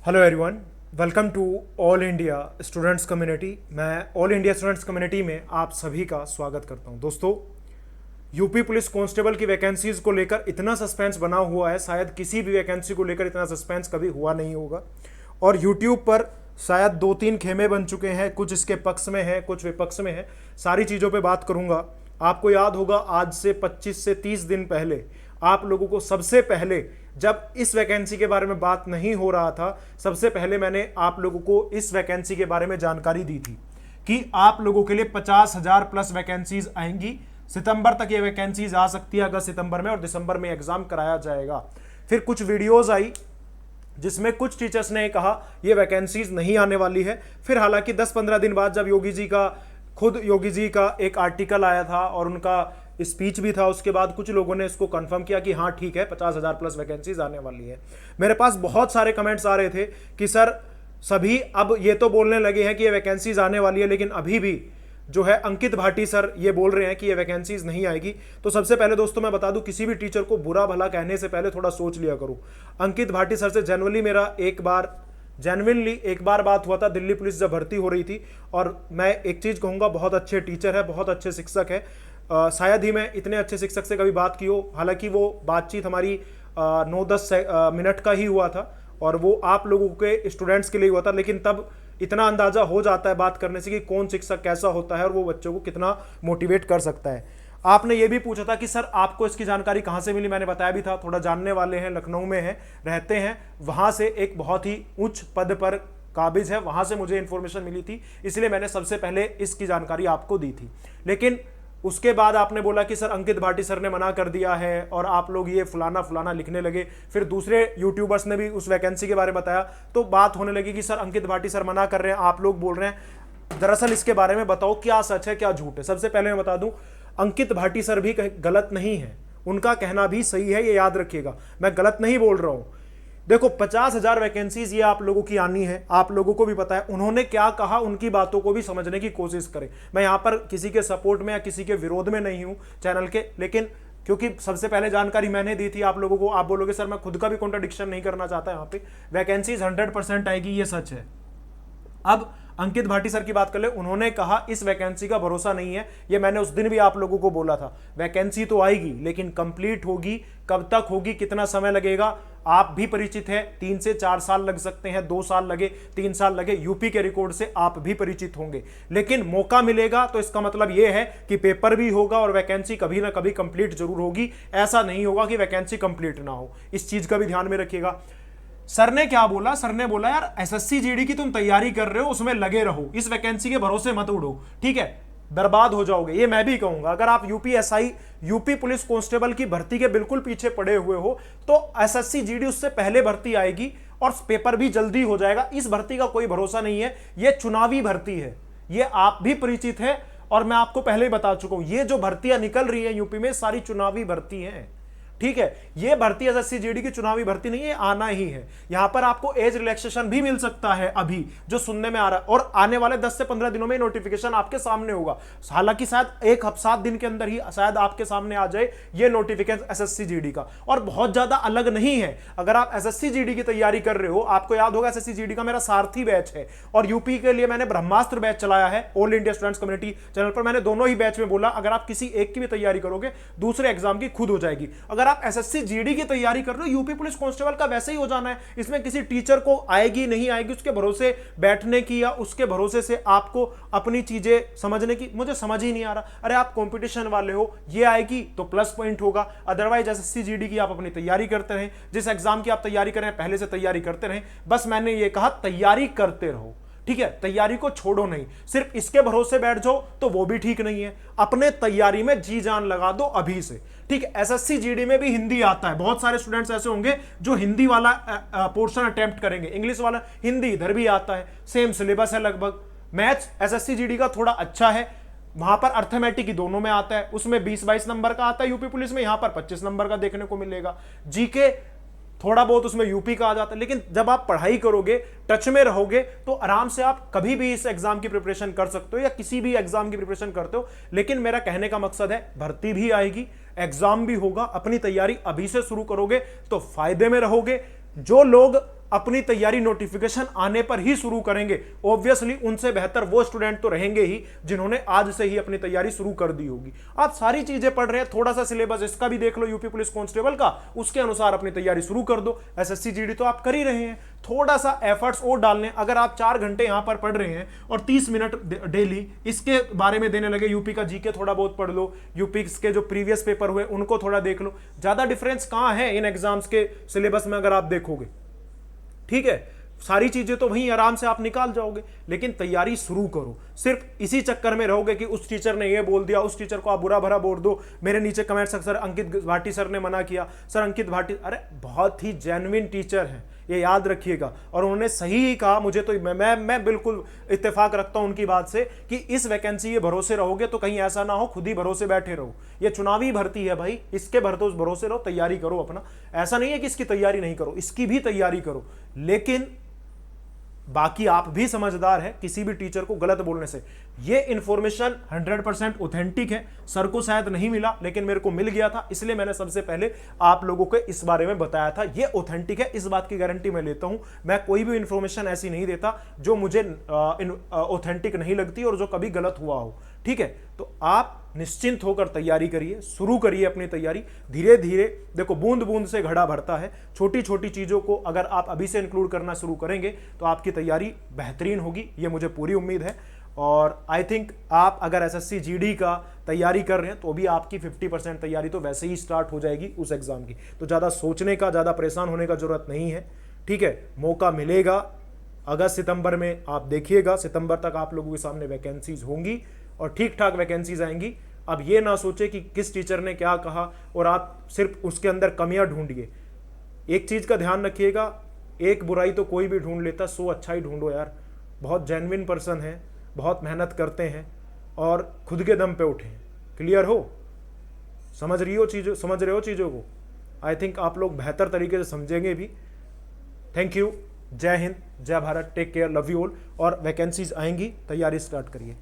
Hello everyone, welcome to all India students community. मैं all India students community में आप सभी का स्वागत करता हूं। दोस्तों, यूपी पुलिस कांस्टेबल की वैकेंसीज को लेकर इतना सस्पेंस बना हुआ है, शायद किसी भी वैकेंसी को लेकर इतना सस्पेंस कभी हुआ नहीं होगा। और यूट्यूब पर शायद 2-3 खेमे बन चुके हैं, कुछ इसके पक्ष में है, कुछ विपक्ष में है। सारी चीज़ों पे बात करूंगा। आपको याद होगा, आज से 25 से 30 दिन पहले आप लोगों को सबसे पहले, जब इस वैकेंसी के बारे में बात नहीं हो रहा था, सबसे पहले मैंने आप लोगों को इस वैकेंसी के बारे में जानकारी दी थी कि आप लोगों के लिए 50,000 प्लस वैकेंसीज आएंगी। सितंबर तक ये वैकेंसीज आ सकती है, अगस्त सितंबर में, और दिसंबर में एग्जाम कराया जाएगा। फिर कुछ वीडियोज आई जिसमें कुछ टीचर्स ने कहा ये वैकेंसीज नहीं आने वाली है। फिर हालांकि 10-15 दिन बाद जब योगी जी का एक आर्टिकल आया था और उनका स्पीच भी था, उसके बाद कुछ लोगों ने इसको कंफर्म किया कि हाँ ठीक है, 50,000 प्लस वैकेंसीज आने वाली है। मेरे पास बहुत सारे कमेंट्स आ रहे थे कि सर सभी अब ये तो बोलने लगे हैं कि ये वैकेंसीज आने वाली है, लेकिन अभी भी जो है अंकित भाटी सर ये बोल रहे हैं कि ये वैकेंसीज नहीं आएगी। तो सबसे पहले दोस्तों मैं बता दूं, किसी भी टीचर को बुरा भला कहने से पहले थोड़ा सोच लिया करो। अंकित भाटी सर से जेन्युइनली मेरा एक बार बात हुआ था, दिल्ली पुलिस जब भर्ती हो रही थी। और मैं एक चीज कहूंगा, बहुत अच्छे टीचर है, बहुत अच्छे शिक्षक है। शायद ही मैं इतने अच्छे शिक्षक से कभी बात की हो। हालांकि वो बातचीत हमारी 9-10 मिनट का ही हुआ था और वो आप लोगों के स्टूडेंट्स के लिए हुआ था, लेकिन तब इतना अंदाजा हो जाता है बात करने से कि कौन शिक्षक कैसा होता है और वो बच्चों को कितना मोटिवेट कर सकता है। आपने ये भी पूछा था कि सर आपको इसकी जानकारी कहाँ से मिली। मैंने बताया भी था, थोड़ा जानने वाले हैं, लखनऊ में हैं, रहते हैं, वहाँ से एक बहुत ही उच्च पद पर काबिज है, वहाँ से मुझे इंफॉर्मेशन मिली थी, इसलिए मैंने सबसे पहले इसकी जानकारी आपको दी थी। लेकिन उसके बाद आपने बोला कि सर अंकित भाटी सर ने मना कर दिया है और आप लोग ये फलाना फलाना लिखने लगे। फिर दूसरे यूट्यूबर्स ने भी उस वैकेंसी के बारे में बताया, तो बात होने लगी कि सर अंकित भाटी सर मना कर रहे हैं, आप लोग बोल रहे हैं। दरअसल इसके बारे में बताओ क्या सच है क्या झूठ है। सबसे पहले मैं बता दूं, अंकित भाटी सर भी गलत नहीं है, उनका कहना भी सही है, ये याद रखिएगा, मैं गलत नहीं बोल रहा हूं। देखो 50,000 वैकेंसीज ये आप लोगों की आनी है, आप लोगों को भी पता है। उन्होंने क्या कहा, उनकी बातों को भी समझने की कोशिश करें। मैं यहां पर किसी के सपोर्ट में या किसी के विरोध में नहीं हूं चैनल के, लेकिन क्योंकि सबसे पहले जानकारी मैंने दी थी आप लोगों को। आप बोलोगे सर मैं खुद का भी कॉन्ट्राडिक्शन नहीं करना चाहता। यहाँ पे वैकेंसीज 100% आएगी, ये सच है। अब अंकित भाटी सर की बात कर ले, उन्होंने कहा इस वैकेंसी का भरोसा नहीं है। ये मैंने उस दिन भी आप लोगों को बोला था, वैकेंसी तो आएगी लेकिन कंप्लीट होगी, कब तक होगी, कितना समय लगेगा, आप भी परिचित है। 3 से 4 साल लग सकते हैं, 2 साल लगे, 3 साल लगे, यूपी के रिकॉर्ड से आप भी परिचित होंगे। लेकिन मौका मिलेगा तो इसका मतलब यह है कि पेपर भी होगा और वैकेंसी कभी ना कभी कंप्लीट जरूर होगी। ऐसा नहीं होगा कि वैकेंसी कंप्लीट ना हो, इस चीज का भी ध्यान में रखिएगा। सर ने क्या बोला, सर ने बोला यार एसएससी जीडी की तुम तैयारी कर रहे हो, उसमें लगे रहो, इस वैकेंसी के भरोसे मत उड़ो, ठीक है, बर्बाद हो जाओगे। ये मैं भी कहूंगा, अगर आप यूपीएसआई यूपी पुलिस कांस्टेबल की भर्ती के बिल्कुल पीछे पड़े हुए हो तो एसएससी जीडी उससे पहले भर्ती आएगी और पेपर भी जल्दी हो जाएगा। इस भर्ती का कोई भरोसा नहीं है, ये चुनावी भर्ती है, ये आप भी परिचित है। और मैं आपको पहले ही बता चुका हूं, ये जो भर्तियां निकल रही है यूपी में सारी चुनावी भर्ती हैं, ठीक है। ये भर्ती एसएससी जीडी की चुनावी भर्ती नहीं है, आना ही है। यहां पर आपको एज रिलैक्सेशन भी मिल सकता है अभी, जो सुनने में आ रहा है, और आने वाले 10 से 15 दिनों में नोटिफिकेशन आपके सामने होगा। हालांकि शायद 1-7 दिन के अंदर ही शायद आपके सामने आ जाए ये नोटिफिकेशन एसएससी जीडी का, और बहुत ज्यादा अलग नहीं है। अगर आप एसएससी जीडी की तैयारी कर रहे हो, आपको याद होगा एसएससी जीडी का मेरा सारथी बैच है और यूपी के लिए मैंने ब्रह्मास्त्र बैच चलाया है all India students community channel पर। मैंने दोनों ही बैच में बोला अगर आप किसी एक की भी तैयारी करोगे, दूसरे एग्जाम की खुद हो जाएगी। अगर आप एसएससी जीडी की तैयारी कर रहे हो, यूपी पुलिस कांस्टेबल का वैसे ही हो जाना है। इसमें किसी टीचर को आएगी नहीं आएगी उसके भरोसे बैठने की या उसके भरोसे से आपको अपनी चीजें समझने की, मुझे समझ ही नहीं आ रहा। अरे आप कंपटीशन वाले हो, ये आएगी तो प्लस पॉइंट होगा, अदरवाइज एसएससी जीडी की आप अपनी तैयारी करते रहें, जिस एग्जाम की आप तैयारी कर रहे हैं पहले से तैयारी करते रहें। बस मैंने ये कहा तैयारी करते रहो, ठीक है, तैयारी को छोड़ो नहीं। सिर्फ इसके भरोसे बैठ जाओ तो वो भी ठीक नहीं है, अपने तैयारी में जी जान लगा दो अभी से, ठीक है। एसएससी जीडी में भी हिंदी आता है, बहुत सारे स्टूडेंट्स ऐसे होंगे जो हिंदी वाला पोर्शन अटेम्प्ट करेंगे, इंग्लिश वाला हिंदी इधर भी आता है, सेम सिलेबस है लगभग। मैथ्स एसएससी जीडी का थोड़ा अच्छा है, वहां पर अर्थमेटिक ही दोनों में आता है, उसमें 20-22 नंबर का आता है यूपी पुलिस में, यहां पर 25 नंबर का देखने को मिलेगा। जीके थोड़ा बहुत उसमें यूपी का आ जाता है, लेकिन जब आप पढ़ाई करोगे, टच में रहोगे, तो आराम से आप कभी भी इस एग्जाम की प्रिपरेशन कर सकते हो या किसी भी एग्जाम की प्रिपरेशन करते हो। लेकिन मेरा कहने का मकसद है भर्ती भी आएगी, एग्जाम भी होगा, अपनी तैयारी अभी से शुरू करोगे तो फायदे में रहोगे। जो लोग अपनी तैयारी नोटिफिकेशन आने पर ही शुरू करेंगे, ऑब्वियसली उनसे बेहतर वो स्टूडेंट तो रहेंगे ही जिन्होंने आज से ही अपनी तैयारी शुरू कर दी होगी। आप सारी चीजें पढ़ रहे हैं, थोड़ा सा सिलेबस इसका भी देख लो यूपी पुलिस कांस्टेबल का, उसके अनुसार अपनी तैयारी शुरू कर दो। एसएससी जीडी तो आप कर ही रहे हैं, थोड़ा सा एफर्ट्स और डालने। अगर आप 4 घंटे यहां पर पढ़ रहे हैं और 30 मिनट डेली इसके बारे में देने लगे, यूपी का जीके थोड़ा बहुत पढ़ लो, यूपी के जो प्रीवियस पेपर हुए उनको थोड़ा देख लो, ज्यादा डिफरेंस कहां है इन एग्जाम्स के सिलेबस में अगर आप देखोगे। ठीक है, सारी चीजें तो वहीं आराम से आप निकाल जाओगे, लेकिन तैयारी शुरू करो। सिर्फ इसी चक्कर में रहोगे कि उस टीचर ने ये बोल दिया, उस टीचर को आप बुरा भरा बोल दो। मेरे नीचे कमेंट सर अंकित भाटी सर ने मना किया, सर अंकित भाटी, अरे बहुत ही जेन्युइन टीचर हैं, ये याद रखिएगा, और उन्होंने सही ही कहा। मुझे तो मैं बिल्कुल इत्तेफाक रखता हूं उनकी बात से कि इस वैकेंसी ये भरोसे रहोगे तो कहीं ऐसा ना हो खुद ही भरोसे बैठे रहो। ये चुनावी भर्ती है भाई, इसके भरोसे रहो, तैयारी करो अपना। ऐसा नहीं है कि इसकी तैयारी नहीं करो, इसकी भी तैयारी करो, लेकिन बाकी आप भी समझदार हैं किसी भी टीचर को गलत बोलने से। ये इंफॉर्मेशन 100% ऑथेंटिक है, सर को शायद नहीं मिला लेकिन मेरे को मिल गया था, इसलिए मैंने सबसे पहले आप लोगों को इस बारे में बताया था। ये ऑथेंटिक है, इस बात की गारंटी मैं लेता हूं। मैं कोई भी इंफॉर्मेशन ऐसी नहीं देता जो मुझे ऑथेंटिक नहीं लगती और जो कभी गलत हुआ हो। ठीक है, तो आप निश्चिंत होकर तैयारी करिए, शुरू करिए अपनी तैयारी। धीरे धीरे देखो, बूंद बूंद से घड़ा भरता है। छोटी छोटी चीजों को अगर आप अभी से इंक्लूड करना शुरू करेंगे तो आपकी तैयारी बेहतरीन होगी, ये मुझे पूरी उम्मीद है। और आई थिंक आप अगर एसएससी जीडी का तैयारी कर रहे हैं तो भी आपकी 50% तैयारी तो वैसे ही स्टार्ट हो जाएगी उस एग्जाम की। तो ज़्यादा सोचने का, ज़्यादा परेशान होने का जरूरत नहीं है। ठीक है, मौका मिलेगा अगस्त सितंबर में, आप देखिएगा सितंबर तक आप लोगों के सामने वैकेंसीज होंगी और ठीक ठाक वैकेंसीज आएंगी। अब ये ना सोचे कि किस टीचर ने क्या कहा और आप सिर्फ उसके अंदर कमियां ढूंढिए। एक चीज़ का ध्यान रखिएगा, एक बुराई तो कोई भी ढूंढ लेता, 100 अच्छा ही ढूंढो यार। बहुत जेन्युइन पर्सन है, बहुत मेहनत करते हैं और खुद के दम पे उठे हैं। क्लियर हो, समझ रहे हो चीज़ों को। आई थिंक आप लोग बेहतर तरीके से समझेंगे भी। थैंक यू, जय हिंद, जय Bharat, take care, love you all. और वैकेंसीज आएंगी, तैयारी स्टार्ट करिए।